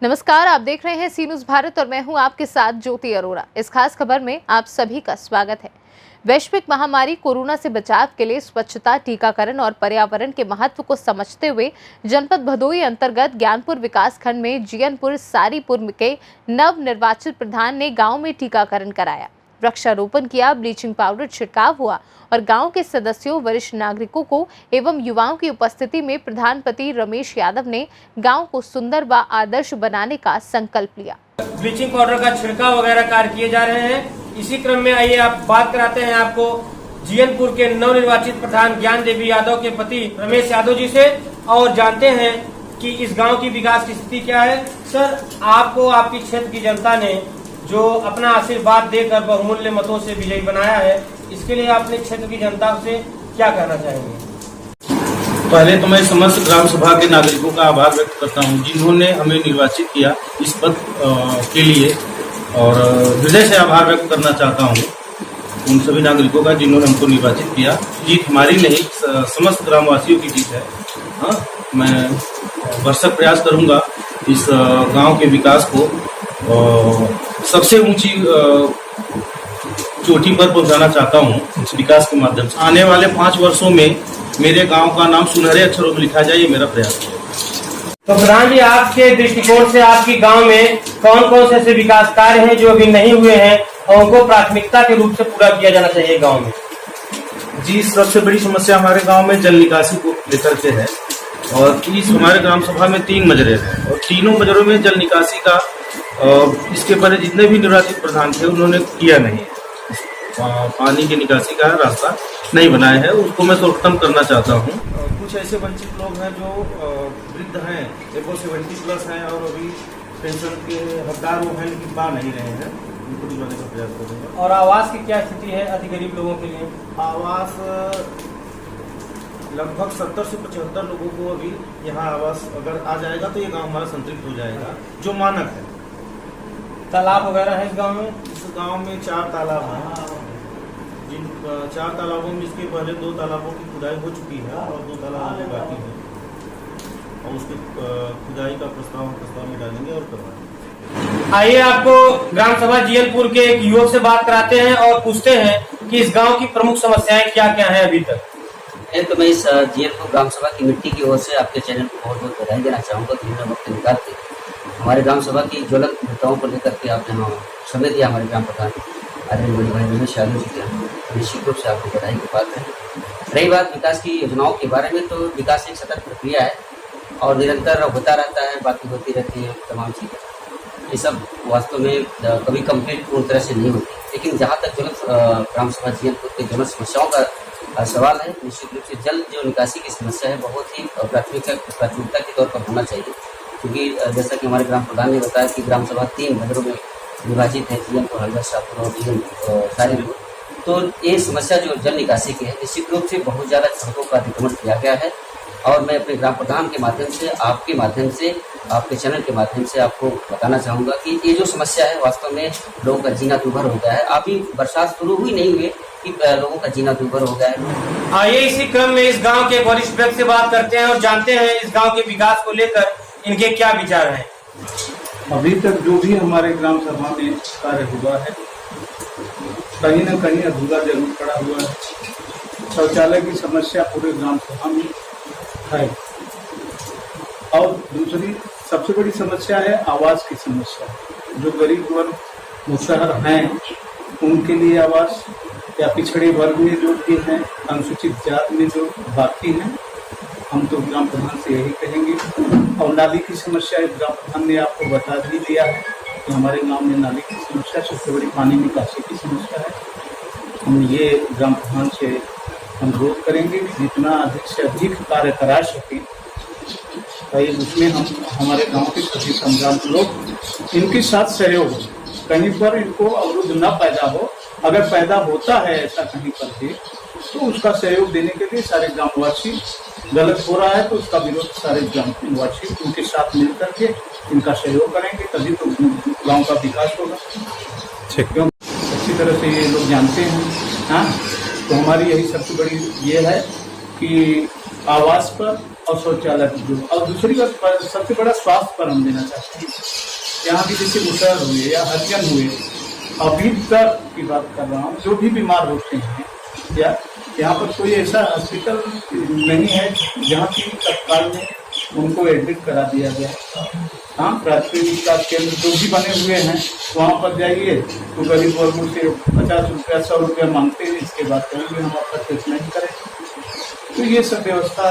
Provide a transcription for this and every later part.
नमस्कार, आप देख रहे हैं सी न्यूज़ भारत और मैं हूं आपके साथ ज्योति अरोड़ा। इस खास खबर में आप सभी का स्वागत है। वैश्विक महामारी कोरोना से बचाव के लिए स्वच्छता, टीकाकरण और पर्यावरण के महत्व को समझते हुए जनपद भदोही अंतर्गत ज्ञानपुर विकास खंड में जीयनपुर सारीपुर के नव निर्वाचित प्रधान ने गाँव में टीकाकरण कराया, वृक्षारोपण किया, ब्लीचिंग पाउडर छिड़काव हुआ और गांव के सदस्यों, वरिष्ठ नागरिकों को एवं युवाओं की उपस्थिति में प्रधानपति रमेश यादव ने गांव को सुंदर व आदर्श बनाने का संकल्प लिया। ब्लीचिंग पाउडर का छिड़काव वगैरह कार्य किए जा रहे हैं। इसी क्रम में आइए आप बात कराते हैं आपको जीयनपुर के नवनिर्वाचित प्रधान ज्ञान देवी यादव के पति रमेश यादव जी से और जानते हैं कि इस गाँव की विकास की स्थिति क्या है। सर, आपको आपकी क्षेत्र की जनता ने जो अपना आशीर्वाद देकर बहुमूल्य मतों से विजयी बनाया है, इसके लिए अपने क्षेत्र की जनता से क्या कहना चाहेंगे? पहले तो मैं समस्त ग्राम सभा के नागरिकों का आभार व्यक्त करता हूं जिन्होंने हमें निर्वाचित किया इस पद के लिए, और हृदय से आभार व्यक्त करना चाहता हूं उन सभी नागरिकों का जिन्होंने हमको निर्वाचित किया। जीत हमारी नहीं, समस्त ग्रामवासियों की जीत है। हाँ, मैं भरसक प्रयास करूंगा इस गांव के विकास को सबसे ऊंची चोटी पर पहुंचाना चाहता हूं इस विकास के माध्यम से। आने वाले 5 वर्षों में मेरे गांव का नाम सुनहरे अक्षरों में लिखा जाए, ये मेरा प्रयास है। तो प्रधान जी, आपके दृष्टिकोण से आपकी गांव में कौन कौन से ऐसे विकास कार्य हैं जो अभी नहीं हुए हैं और उनको प्राथमिकता के रूप से पूरा किया जाना चाहिए गांव में? जी, सबसे बड़ी समस्या हमारे गांव में जल निकासी को लेकर के है, और इस हमारे ग्राम सभा में 3 मजरे हैं और तीनों मजरों में जल निकासी का इसके पहले जितने भी निर्वाचित प्रधान थे उन्होंने किया नहीं। पानी की निकासी का रास्ता नहीं बनाया है, उसको मैं सर्वोत्तम करना चाहता हूँ। कुछ ऐसे वंचित लोग हैं जो वृद्ध हैं, 70+ हैं और अभी पेंशन के हकदार वो हैं लेकिन पा नहीं रहे हैं, उनको दिलवाने का प्रयास करूँगा। और आवास की क्या स्थिति है अति गरीब लोगों के लिए? आवास लगभग 70 से 75 लोगों को अभी यहाँ आवास अगर आ जाएगा तो ये गांव हमारा संतृप्त हो जाएगा, जो मानक है। तालाब वगैरह है इस गांव में? इस गांव में 4 तालाब हैं, जिन 4 तालाबों में इसके पहले 2 तालाबों की खुदाई हो चुकी है और 2 तालाब बाकी है, और उसके खुदाई का प्रस्ताव में डालेंगे और करवाएंगे। आइए आपको ग्राम सभा जीयनपुर के एक युवक से बात कराते हैं और पूछते हैं कि इस गांव की प्रमुख समस्याएं क्या क्या हैं अभी तक। तो मैं इस जीयनपुर ग्राम सभा की मिट्टी की ओर से आपके चैनल को बहुत बहुत बधाई देना चाहूँगा कि इन्होंने वक्त निकाल के हमारे ग्राम सभा की ज्वलंत मुद्दाओं को लेकर के आपने समय दिया। हमारे ग्राम प्रधान आदरणीय बड़े भाई रमेश यादव जी के निश्चित रूप से आपको बधाई की बात है। रही बात विकास की योजनाओं के बारे में, तो विकास एक सतत प्रक्रिया है और निरंतर होता रहता है, बातें होती रहती हैं, तमाम चीज़ें, ये सब वास्तव में कभी कंप्लीट पूर्ण तरह से नहीं होती। लेकिन जहाँ तक ज्वलंत ग्राम सभा जीयनपुर के ज्वलंत समस्याओं का सवाल है, निश्चित रूप से जल जो निकासी की समस्या है बहुत ही प्राथमिकता के तौर पर होना चाहिए, क्योंकि जैसा कि हमारे ग्राम प्रधान ने बताया कि ग्राम सभा 3 नगरों में विभाजित है, जीयनपुर, हल्दा, शाहपुर और सारीपुर। तो ये समस्या जो जल निकासी की है, निश्चित रूप से बहुत ज़्यादा सड़कों का अतिक्रमण किया गया है, और मैं अपने ग्राम प्रधान के माध्यम से, आपके माध्यम से, आपके चैनल के माध्यम से आपको बताना चाहूँगा कि ये जो समस्या है वास्तव में लोगों का जीना दुर्भर हो गया है। अभी बरसात शुरू हुई नहीं हुई कि लोगों का जीना दुर्भर हो गया है। आइए इसी क्रम में इस गांव के वरिष्ठ व्यक्ति से बात करते हैं और जानते हैं इस गांव के विकास को लेकर इनके क्या विचार हैं। अभी तक जो भी हमारे ग्राम सभा में कार्य हुआ है, कहीं न कहीं अधूरा जरूर पड़ा हुआ है। शौचालय की समस्या पूरे ग्राम सभा में है, और दूसरी सबसे बड़ी समस्या है आवास की समस्या। जो गरीब वर्ग मुसहर हैं उनके लिए आवास, या पिछड़े वर्ग में जो भी हैं, अनुसूचित जाति में जो बाकी हैं, हम तो ग्राम प्रधान से यही कहेंगे। और नाली की समस्या ग्राम प्रधान ने आपको बता भी दिया है कि हमारे गांव में नाली की समस्या, सबसे बड़ी पानी निकासी की समस्या है। हम ये ग्राम प्रधान से अनुरोध करेंगे कि जितना अधिक से अधिक कार्य करा सकें, उसमें हम हमारे गांव के सभी संग्राम लोग इनके साथ सहयोग हो, कहीं पर इनको अवरुद्ध न पैदा हो। अगर पैदा होता है ऐसा कहीं पर भी, तो उसका सहयोग देने के लिए सारे ग्रामवासी, गलत हो रहा है तो उसका विरोध सारे ग्रामवासी उनके साथ मिल करके इनका सहयोग करेंगे, तभी तो गांव का विकास होगा। क्यों अच्छी तरह से ये लोग जानते हैं। हाँ, तो हमारी यही सबसे बड़ी ये है कि आवास पर और शौचालय उद्योग। और दूसरी बात सबसे बड़ा स्वास्थ्य पर हम देना चाहते हैं। यहाँ भी जैसे मुसहर हुए या हरिजन हुए, अभी तक की बात कर रहा हूँ, जो भी बीमार होते हैं या यहाँ पर कोई ऐसा हॉस्पिटल नहीं है जहाँ की तत्काल में उनको एडमिट करा दिया गया। हाँ, प्राथमिक विकास केंद्र जो भी बने हुए हैं वहाँ पर जाइए तो गरीब वर्गों से 50 रुपया 100 रुपया मांगते हैं, इसके बाद कहेंगे हम आपका टेस्ट नहीं करेंगे। तो ये सब व्यवस्था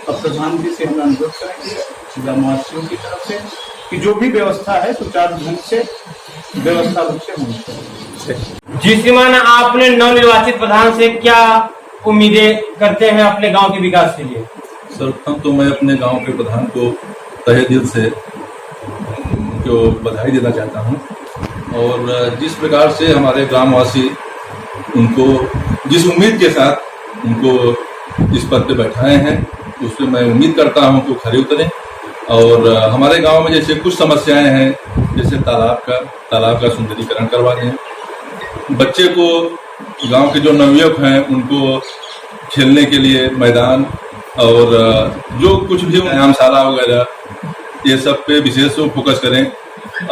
अब प्रधान जी से हम अनुरोध करेंगे ग्रामवासियों की तरफ से कि जो भी व्यवस्था है सुचारू ढंग से व्यवस्था रूप से होनी चाहिए। जी श्रीमान, आपने नवनिर्वाचित प्रधान से क्या उम्मीदें करते हैं अपने गांव के विकास के लिए? सर्वप्रथम तो मैं अपने गांव के प्रधान को तहे दिल से जो बधाई देना चाहता हूं और जिस प्रकार से हमारे ग्रामवासी उनको जिस उम्मीद के साथ उनको इस पद पे बैठाए हैं उससे मैं उम्मीद करता हूं कि खरे उतरें। और हमारे गांव में जैसे कुछ समस्याएं हैं, जैसे तालाब का सुंदरीकरण करवा दें, बच्चे को गांव के जो नवयुवक हैं उनको खेलने के लिए मैदान और जो कुछ भी व्यायामशाला वगैरह ये सब पे विशेष फोकस करें।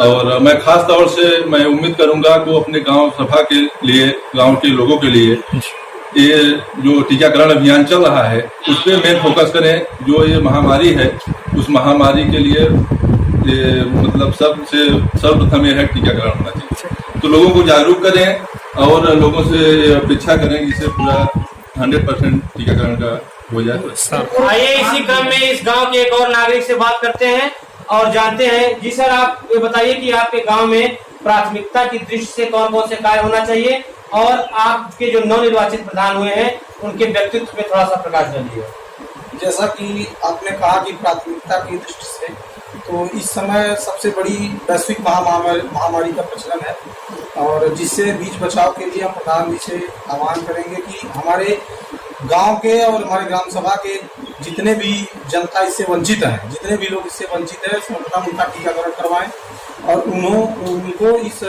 और मैं खास तौर से मैं उम्मीद करूंगा कि वो अपने गांव सभा के लिए, गांव के लोगों के लिए ये जो टीकाकरण अभियान चल रहा है उस पर मेन फोकस करें। जो ये महामारी है उस महामारी के लिए ये मतलब सबसे सर्वप्रथम ये है टीकाकरण होना चाहिए। तो लोगों को जागरूक करें और लोगों से अपेक्षा करें कि इसे पूरा 100% टीकाकरण का हो जाए। आइए इसी क्रम में इस गांव के एक और नागरिक से बात करते हैं और जानते हैं। जी सर, आप ये बताइए कि आपके गांव में प्राथमिकता की दृष्टि से कौन कौन से कार्य होना चाहिए और आपके जो नवनिर्वाचित प्रधान हुए हैं उनके व्यक्तित्व पे थोड़ा सा प्रकाश डालिए। जैसा कि आपने कहा कि प्राथमिकता की दृष्टि से, तो इस समय सबसे बड़ी वैश्विक महामारी का प्रचलन है और जिससे बीच बचाव के लिए हम प्रधान जी से आह्वान करेंगे कि हमारे गांव के और हमारे ग्राम सभा के जितने भी जनता इससे वंचित हैं, जितने भी लोग इससे वंचित हैं, सर्वप्रथम उनका टीकाकरण करवाएं और उनको इस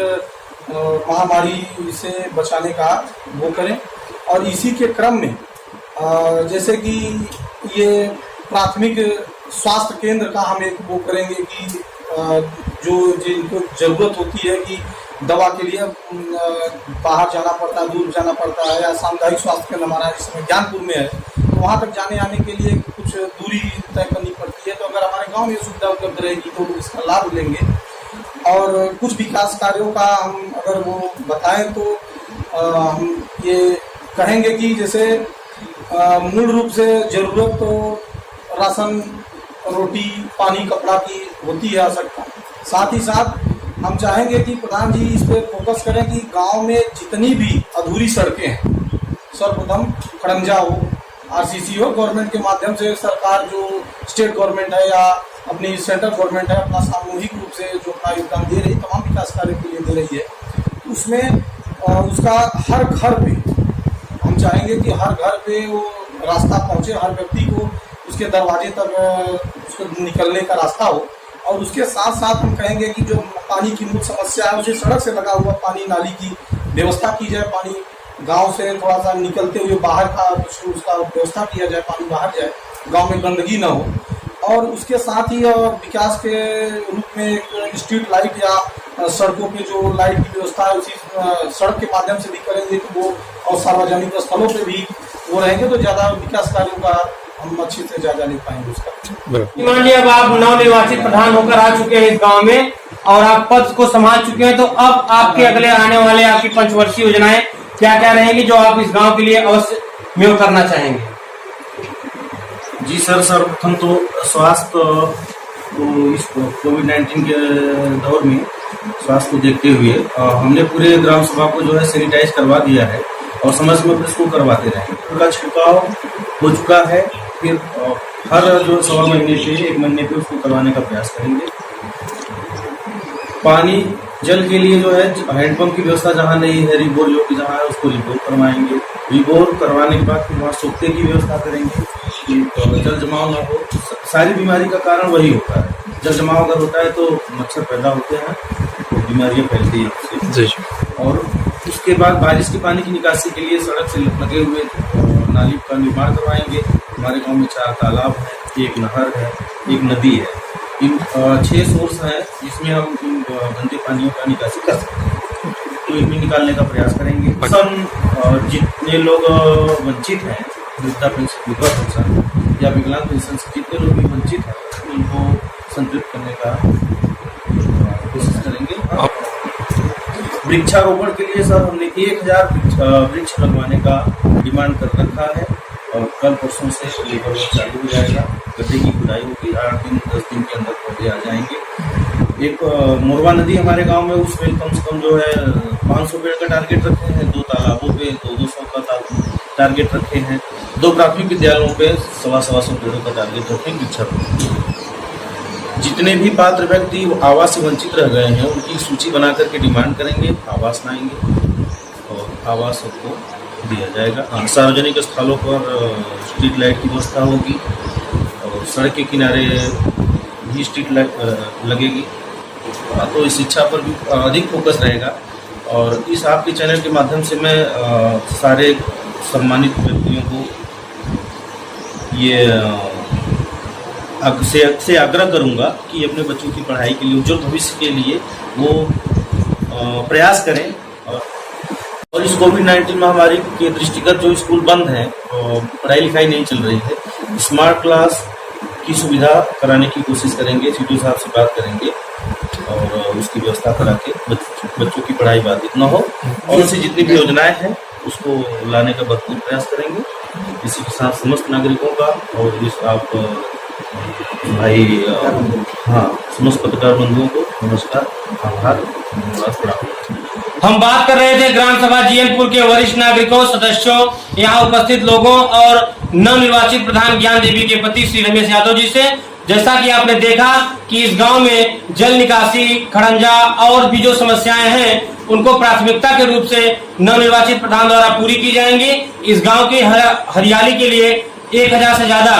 महामारी से बचाने का वो करें। और इसी के क्रम में जैसे कि ये प्राथमिक स्वास्थ्य केंद्र का हम एक वो करेंगे कि जो जिनको जरूरत होती है कि दवा के लिए बाहर जाना पड़ता है, दूर जाना पड़ता है, या सामुदायिक स्वास्थ्य केंद्र हमारा इस समय ज्ञानपुर में है तो वहाँ तक जाने आने के लिए कुछ दूरी तय करनी पड़ती है। तो अगर हमारे गांव में सुविधा उपलब्ध रहेगी तो लोग इसका लाभ लेंगे। और कुछ विकास कार्यों का हम अगर वो बताएं तो हम ये कहेंगे कि जैसे मूल रूप से जरूरत तो राशन, रोटी, पानी, कपड़ा की होती है आवश्यकता। साथ ही साथ हम चाहेंगे कि प्रधान जी इस पर फोकस करें कि गांव में जितनी भी अधूरी सड़कें हैं, सर्वप्रथम खड़ंजा हो, आरसीसी हो, गवर्नमेंट के माध्यम से सरकार जो स्टेट गवर्नमेंट है या अपनी सेंट्रल गवर्नमेंट है अपना सामूहिक रूप से जो अपना योगदान दे रही है, तमाम विकास कार्य के लिए दे रही है, उसमें उसका हर घर पे हम चाहेंगे कि हर घर पे वो रास्ता पहुंचे, हर व्यक्ति को उसके दरवाजे तक उसको निकलने का रास्ता हो। और उसके साथ साथ हम कहेंगे कि जो पानी की मूल समस्या है उसे सड़क से लगा हुआ पानी नाली की व्यवस्था की जाए, पानी गांव से थोड़ा सा निकलते हुए बाहर का उसका व्यवस्था किया जाए, पानी बाहर जाए, गांव में गंदगी ना हो। और उसके साथ ही विकास के रूप में एक स्ट्रीट लाइट या सड़कों पे जो लाइट की व्यवस्था है उसी सड़क के माध्यम से भी करेंगे तो वो, और सार्वजनिक स्थलों पे भी वो रहेंगे तो ज्यादा विकास कार्यों का हम अच्छे से जायजा ले पाएंगे उसका। मान लिया अब आप नवनिर्वाचित प्रधान होकर आ चुके हैं इस गांव में और आप पद को संभाल चुके हैं, तो अब आपके अगले आने वाले आपकी पंचवर्षीय योजनाएं क्या क्या रहेंगी जो आप इस गांव के लिए अवश्य में करना चाहेंगे? जी सर, सर्वप्रथम तो स्वास्थ्य को इस कोविड-19 के दौर में स्वास्थ्य को देखते हुए हमने पूरे ग्राम सभा को जो है सैनिटाइज करवा दिया है और समय समय पर इसको करवाते रहेंगे। उनका छिड़काव हो चुका है, फिर हर जो 1.25 महीने पे 1 महीने पे उसको करवाने का प्रयास करेंगे। पानी जल के लिए जो है हैंडपंप की व्यवस्था जहाँ नहीं है, रिबोर जो कि जहाँ है उसको रिबोर करवाएंगे। रिबोर करवाने के बाद फिर वहाँ सोखते की व्यवस्था करेंगे कि जल जमाव ना हो। सारी बीमारी का कारण वही होता है, जल जमाव अगर होता है तो मच्छर पैदा होते हैं तो बीमारियाँ फैलती हैं। और उसके बाद बारिश के पानी की निकासी के लिए सड़क से लगे हुए नाली का निर्माण करवाएंगे। हमारे गांव में 4 तालाब हैं, एक नहर है, एक नदी है। इन 6 सोर्स हैं जिसमें हम इन गंदे पानियों का निकासी कर सकते हैं, तो इनमें निकालने का प्रयास करेंगे। जितने लोग वंचित हैं, वृद्धा पेंशन, विधवा पेंशन या विकलांग पेंशन से जितने लोग भी वंचित हैं, उनको संतृप्त करने का कोशिश करेंगे। वृक्षारोपण के लिए सर हमने 1000 वृक्ष लगवाने का डिमांड कर रखा है और कल परसों से लेबर वर्क चालू हो जाएगा। गड्ढे की खुदाई होगी, 8 दिन 10 दिन के अंदर पौधे आ जाएंगे। एक मोरवा नदी हमारे गांव में, उसमें कम से कम जो है 500 पेड़ का टारगेट रखे हैं। 2 तालाबों पे 200 का टारगेट रखे हैं। 2 प्राथमिक विद्यालयों पे 100 पेड़ों का टारगेट रखे हैं वृक्षारोपण। जितने भी पात्र व्यक्ति आवास से वंचित रह गए हैं उनकी सूची बना करके डिमांड करेंगे, आवास लाएंगे और आवास सबको दिया जाएगा। सार्वजनिक स्थलों पर स्ट्रीट लाइट की व्यवस्था होगी और सड़क के किनारे भी स्ट्रीट लाइट लगेगी, तो इस शिक्षा पर भी अधिक फोकस रहेगा। और इस आपके चैनल के माध्यम से मैं सारे सम्मानित व्यक्तियों को ये से आग्रह करूंगा कि अपने बच्चों की पढ़ाई के लिए, उज्जवल भविष्य के लिए वो प्रयास करें। और इस कोविड-19 महामारी के दृष्टिगत जो स्कूल बंद हैं, पढ़ाई लिखाई नहीं चल रही है, स्मार्ट क्लास की सुविधा कराने की कोशिश करेंगे। सीडीओ साहब से बात करेंगे और उसकी व्यवस्था करा के बच्चों की पढ़ाई बाधित न हो और उनसे जितनी भी योजनाएं हैं उसको लाने का भरपूर प्रयास करेंगे। इसी के साथ समस्त नागरिकों का और इस आप भाई समस्त पत्रकार बंधुओं को नमस्कार, आभार, धन्यवाद, प्रणाम। हम बात कर रहे थे ग्राम सभा जीएनपुर के वरिष्ठ नागरिकों, सदस्यों, यहाँ उपस्थित लोगों और नवनिर्वाचित प्रधान ज्ञान देवी के पति श्री रमेश यादव जी से। जैसा कि आपने देखा कि इस गांव में जल निकासी, खड़ंजा और भी जो समस्याएं हैं उनको प्राथमिकता के रूप से नवनिर्वाचित प्रधान द्वारा पूरी की जाएंगी। इस गांव की हरियाली के लिए 1000 से ज्यादा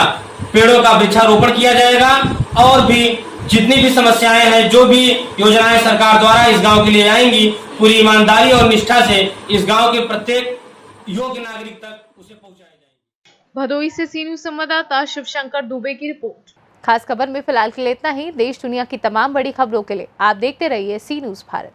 पेड़ों का वृक्षारोपण किया जाएगा और भी जितनी भी समस्याएं हैं, जो भी योजनाएं सरकार द्वारा इस गांव के लिए आएंगी, पूरी ईमानदारी और निष्ठा से इस गांव के प्रत्येक योग्य नागरिक तक उसे पहुंचाया जाएगा। भदोही से सी न्यूज संवाददाता शिवशंकर दुबे की रिपोर्ट। खास खबर में फिलहाल के लिए इतना ही। देश दुनिया की तमाम बड़ी खबरों के लिए आप देखते रहिए सी न्यूज भारत।